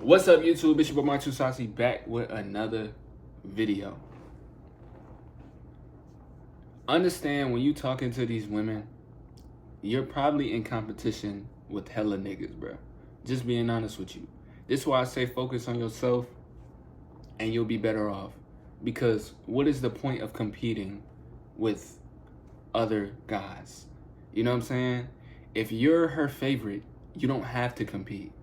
What's up, YouTube? It's your boy Mark Saucy back with another video. Understand, when you talking to these women, you're probably in competition with hella niggas, bro. Just being honest with you. This is why I say focus on yourself and you'll be better off. Because what is the point of competing with other guys? You know what I'm saying? If you're her favorite, you don't have to compete.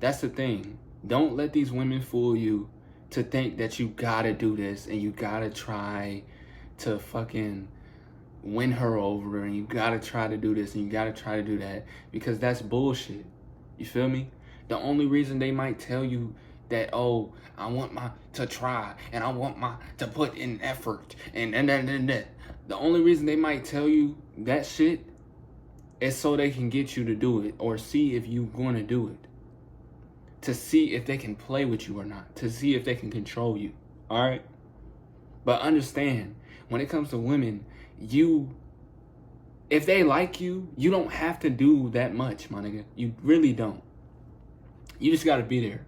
That's the thing. Don't let these women fool you to think that you gotta do this and you gotta try to fucking win her over and you gotta try to do this and you gotta try to do that, because that's bullshit. You feel me? The only reason they might tell you that, oh, I want to try and I want to put in effort and that. The only reason they might tell you that shit is so they can get you to do it or see if you're going to do it. To see if they can play with you or not. To see if they can control you. Alright? But understand, when it comes to women, if they like you, you don't have to do that much, my nigga. You really don't. You just gotta be there.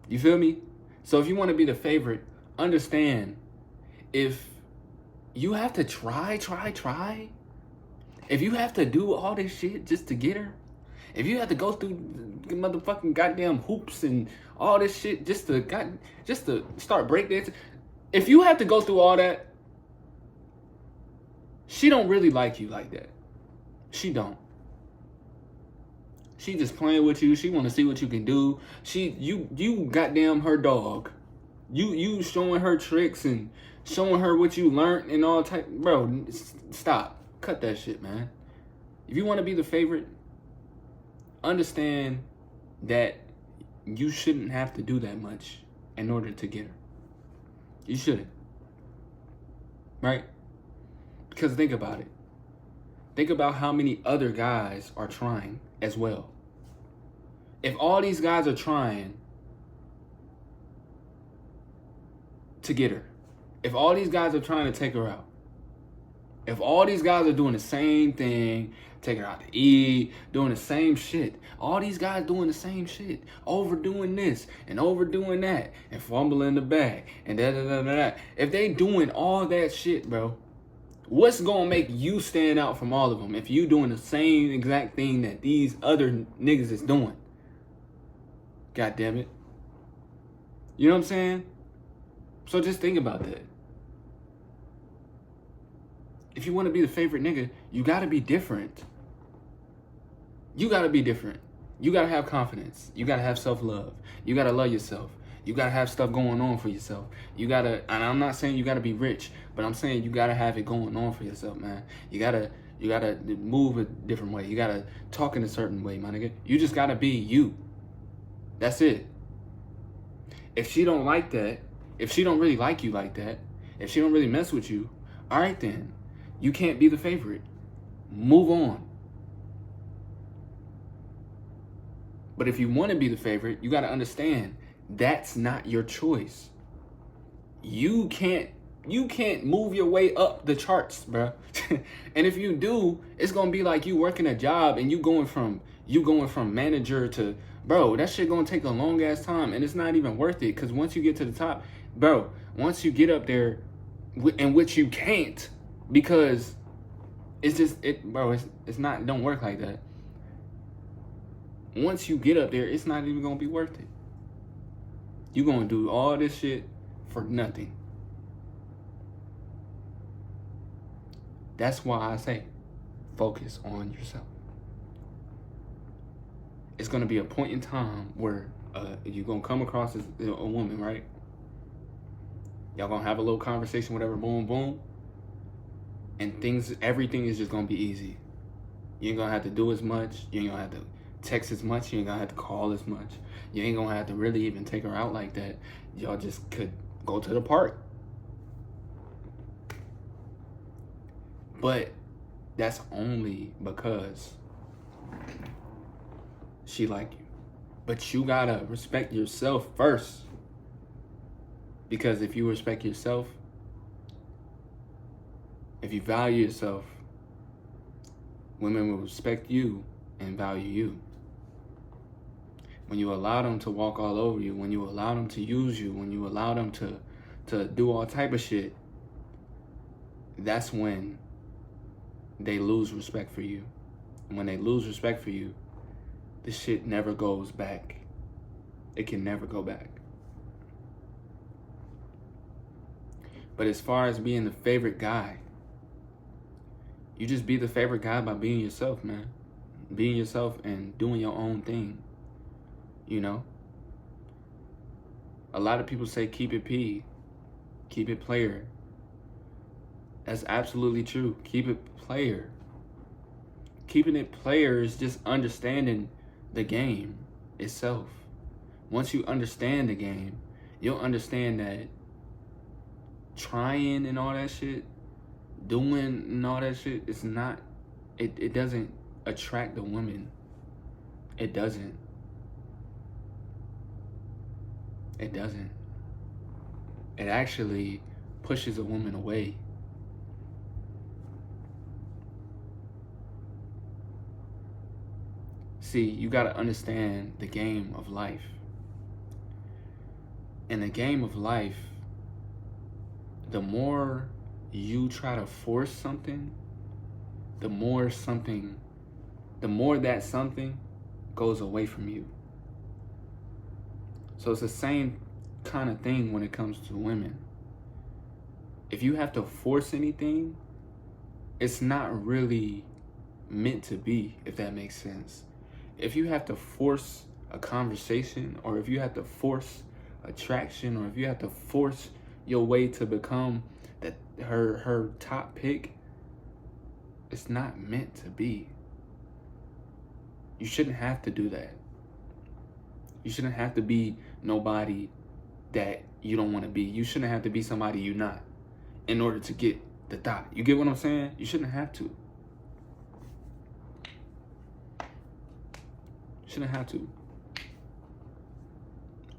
You feel me? So if you want to be the favorite, understand, if you have to try, if you have to do all this shit just to get her, if you have to go through motherfucking goddamn hoops and all this shit just to start breakdancing, if you have to go through all that, she don't really like you like that. She don't. She just playing with you. She want to see what you can do. You goddamn her dog. You showing her tricks and showing her what you learned and all type. Bro, stop. Cut that shit, man. If you want to be the favorite, understand that you shouldn't have to do that much in order to get her. You shouldn't. Right? Because think about it. Think about how many other guys are trying as well. If all these guys are trying to get her, if all these guys are trying to take her out, if all these guys are doing the same thing, taking her out to eat, doing the same shit, all these guys doing the same shit, overdoing this and overdoing that, and fumbling the bag, and da. If they doing all that shit, bro, what's gonna make you stand out from all of them if you doing the same exact thing that these other niggas is doing? God damn it. You know what I'm saying? So just think about that. If you want to be the favorite nigga, you gotta be different. You gotta be different. You gotta have confidence. You gotta have self-love. You gotta love yourself. You gotta have stuff going on for yourself. You gotta, and I'm not saying you gotta be rich, but I'm saying you gotta have it going on for yourself, man. You gotta move a different way. You gotta talk in a certain way, my nigga. You just gotta be you. That's it. If she don't like that, if she don't really like you like that, if she don't really mess with you, all right then. You can't be the favorite. Move on. But if you want to be the favorite, you got to understand that's not your choice. You can't move your way up the charts, bro. And if you do, it's going to be like you working a job and you going from manager to, bro, that shit going to take a long ass time, and it's not even worth it, cuz once you get to the top, bro, once you get up there, in which you can't, because it's not, don't work like that. Once you get up there, it's not even gonna be worth it. You're gonna do all this shit for nothing. That's why I say focus on yourself. It's gonna be a point in time where you're gonna come across as a woman, right? Y'all gonna have a little conversation, whatever, boom, boom. And everything is just gonna be easy. You ain't gonna have to do as much. You ain't gonna have to text as much. You ain't gonna have to call as much. You ain't gonna have to really even take her out like that. Y'all just could go to the park. But that's only because she like you. But you gotta respect yourself first. Because if you respect yourself, if you value yourself, women will respect you and value you. when you allow them to walk all over you, when you allow them to use you, when you allow them to do all type of shit, that's when they lose respect for you. And when they lose respect for you, this shit never goes back. It can never go back. But as far as being the favorite guy, you just be the favorite guy by being yourself, man. Being yourself and doing your own thing. You know? A lot of people say keep it P. Keep it player. That's absolutely true. Keep it player. Keeping it player is just understanding the game itself. Once you understand the game, you'll understand that trying and all that shit, doing and all that shit, it's not, it doesn't attract the women. It doesn't. It doesn't. It actually pushes a woman away. See, you gotta understand the game of life. In the game of life, the more you try to force something, the more that something goes away from you. So it's the same kind of thing when it comes to women. If you have to force anything, it's not really meant to be, if that makes sense. If you have to force a conversation, or if you have to force attraction, or if you have to force your way to become her top pick, it's not meant to be. You shouldn't have to do that. You shouldn't have to be nobody that you don't want to be. You shouldn't have to be somebody you're not in order to get the thought. You get what I'm saying? You shouldn't have to. Shouldn't have to.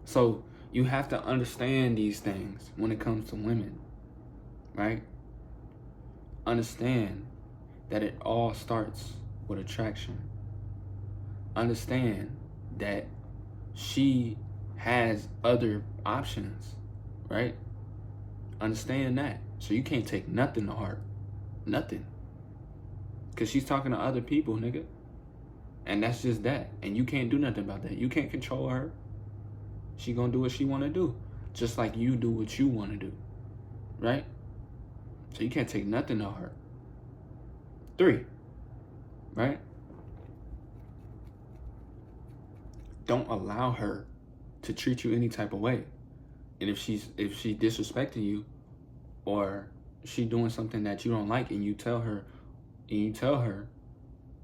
So you have to understand these things when it comes to women, right? Understand that it all starts with attraction. Understand that she has other options, right? Understand that. So you can't take nothing to heart. Nothing. Because she's talking to other people, nigga. And that's just that. And you can't do nothing about that. You can't control her. She gonna do what she wanna do. Just like you do what you wanna do. Right? So you can't take nothing to her. 3. Right? Don't allow her to treat you any type of way. And if she disrespecting you, or she doing something that you don't like, and you tell her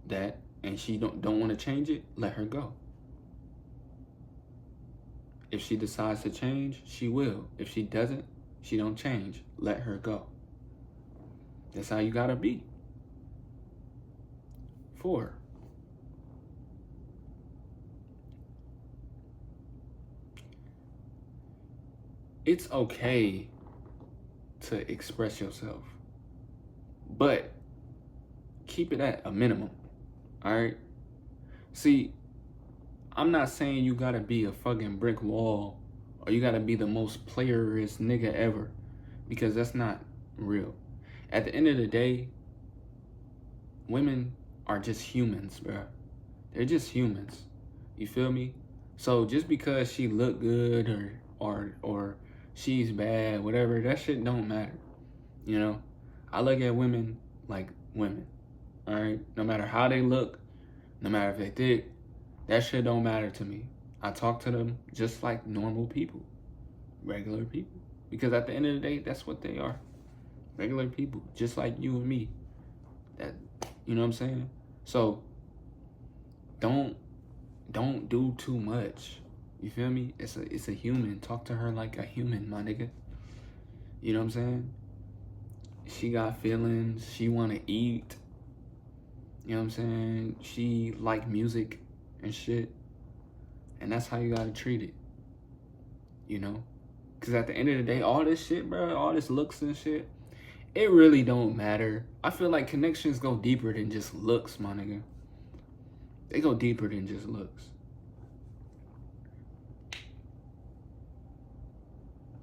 that, and she don't want to change it, let her go. If she decides to change, she will. If she doesn't, she don't change. Let her go. That's how you gotta be. 4. It's okay to express yourself, but keep it at a minimum. All right? See, I'm not saying you gotta be a fucking brick wall, or you gotta be the most playerist nigga ever, because that's not real. At the end of the day, women are just humans, bro. They're just humans. You feel me? So just because she look good or she's bad, whatever, that shit don't matter. You know? I look at women like women. All right? No matter how they look, no matter if they thick, that shit don't matter to me. I talk to them just like normal people, regular people. Because at the end of the day, that's what they are. Regular people, just like you and me. That, you know what I'm saying? So don't do too much. You feel me? It's a human. Talk to her like a human, my nigga. You know what I'm saying? She got feelings. She wanna eat. You know what I'm saying? She like music and shit. And that's how you gotta treat it. You know? Because at the end of the day, all this shit, bro, all this looks and shit, it really don't matter. I feel like connections go deeper than just looks, my nigga. They go deeper than just looks.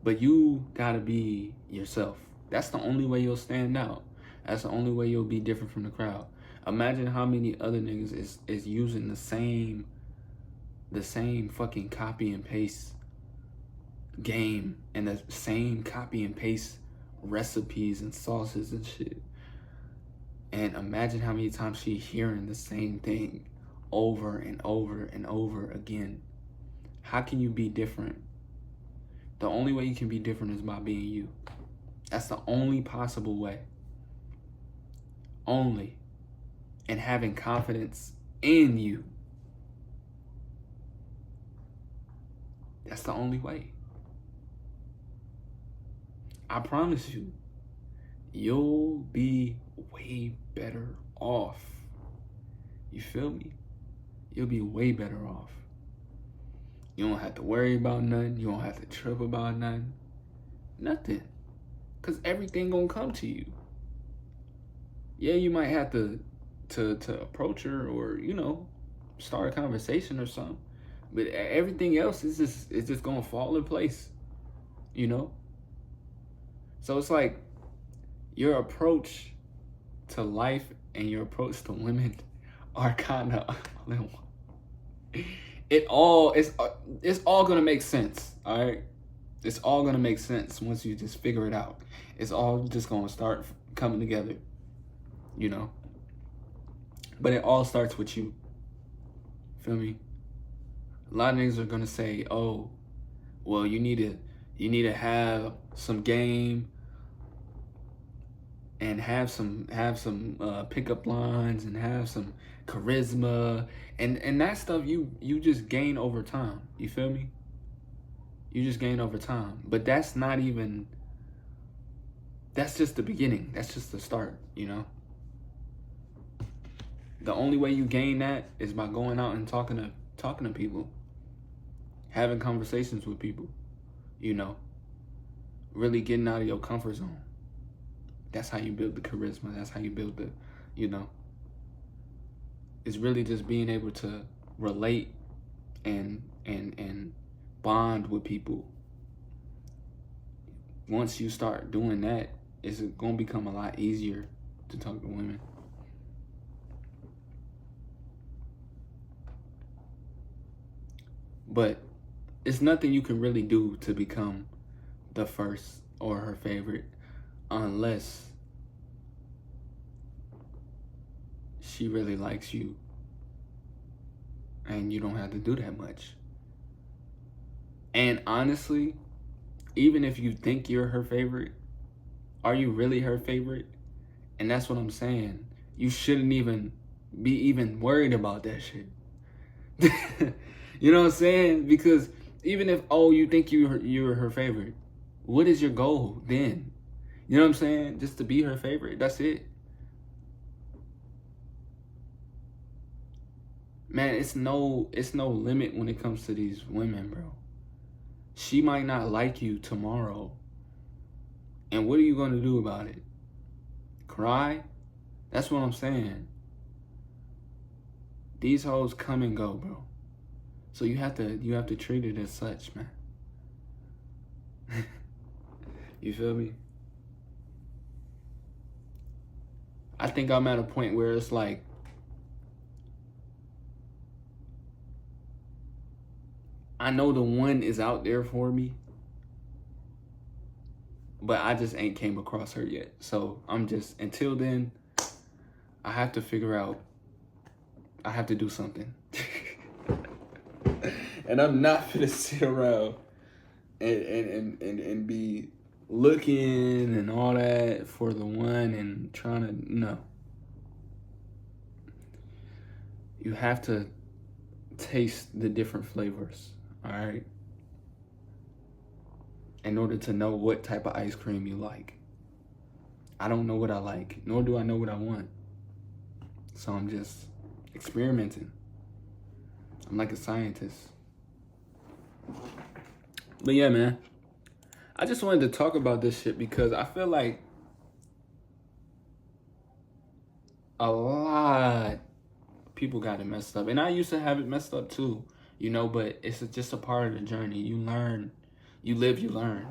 But you gotta be yourself. That's the only way you'll stand out. That's the only way you'll be different from the crowd. Imagine how many other niggas is using the same fucking copy and paste game and the same copy and paste recipes and sauces and shit. And imagine how many times she's hearing the same thing over and over and over again. How can you be different? The only way you can be different is by being you. That's the only possible way. Only. And having confidence in you. That's the only way. I promise you, you'll be way better off. You feel me? You'll be way better off. You don't have to worry about nothing. You don't have to trip about nothing. Nothing. Because everything gonna come to you. Yeah, you might have to approach her or, you know, start a conversation or something. But everything else is just gonna fall in place. You know? So it's like your approach to life and your approach to women are kind of it's all gonna make sense. All right, it's all gonna make sense once you just figure it out. It's all just gonna start coming together, you know. But it all starts with you. Feel me? A lot of niggas are gonna say, "Oh, well, you need to have some game and have some pickup lines and have some charisma and that stuff you just gain over time. You feel me? You just gain over time. But that's just the beginning. That's just the start, you know? The only way you gain that is by going out and talking to people. Having conversations with people, you know? Really getting out of your comfort zone. That's how you build the charisma. That's how you build the, you know. It's really just being able to relate and bond with people. Once you start doing that, it's going to become a lot easier to talk to women. But it's nothing you can really do to become the first or her favorite unless she really likes you and you don't have to do that much. And honestly, even if you think you're her favorite, are you really her favorite? And that's what I'm saying. You shouldn't even be worried about that shit. You know what I'm saying? Because even if, you think you're her favorite, what is your goal then? You know what I'm saying? Just to be her favorite. That's it. Man, it's no limit when it comes to these women, bro. She might not like you tomorrow. And what are you going to do about it? Cry? That's what I'm saying. These hoes come and go, bro. So you have to treat it as such, man. You feel me? I think I'm at a point where it's like, I know the one is out there for me, but I just ain't came across her yet. So until then, I have to figure out, I have to do something. And I'm not gonna sit around and be looking and all that for the one and trying to, no. You have to taste the different flavors, all right? In order to know what type of ice cream you like. I don't know what I like, nor do I know what I want. So I'm just experimenting. I'm like a scientist. But yeah, man. I just wanted to talk about this shit because I feel like a lot of people got it messed up. And I used to have it messed up too, you know, but it's just a part of the journey. You learn, you live, you learn.